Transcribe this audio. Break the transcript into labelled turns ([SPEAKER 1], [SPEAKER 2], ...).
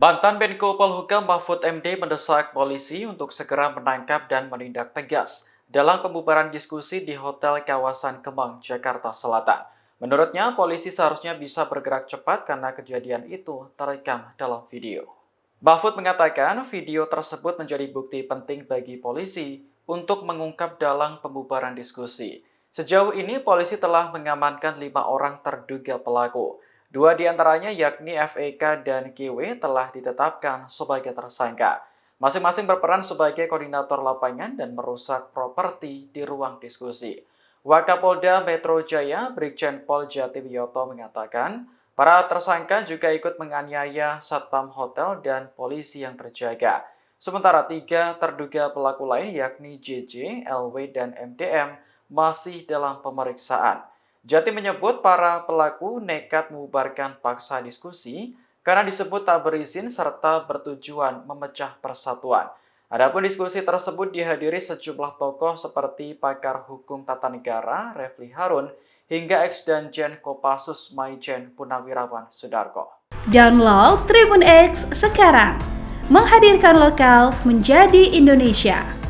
[SPEAKER 1] Mantan Menko Polhukam Mahfud MD mendesak polisi untuk segera menangkap dan menindak tegas dalam pembubaran diskusi di Hotel Kawasan Kemang, Jakarta Selatan. Menurutnya, polisi seharusnya bisa bergerak cepat karena kejadian itu terekam dalam video. Mahfud mengatakan video tersebut menjadi bukti penting bagi polisi untuk mengungkap dalam pembubaran diskusi. Sejauh ini, polisi telah mengamankan 5 orang terduga pelaku. 2 diantaranya yakni FEK dan KW telah ditetapkan sebagai tersangka. Masing-masing berperan sebagai koordinator lapangan dan merusak properti di ruang diskusi. Wakapolda Metro Jaya, Brigjen Pol Jatiwiyoto mengatakan, para tersangka juga ikut menganiaya satpam hotel dan polisi yang berjaga. Sementara 3 terduga pelaku lain yakni JJ, LW, dan MDM masih dalam pemeriksaan. Jati menyebut para pelaku nekat mengubarkan paksa diskusi karena disebut tak berizin serta bertujuan memecah persatuan. Adapun diskusi tersebut dihadiri sejumlah tokoh seperti pakar hukum tata negara Refli Harun hingga ex-danjen Kopassus Maijen Punawirawan Sudarko.
[SPEAKER 2] Download Tribun X sekarang, menghadirkan lokal menjadi Indonesia.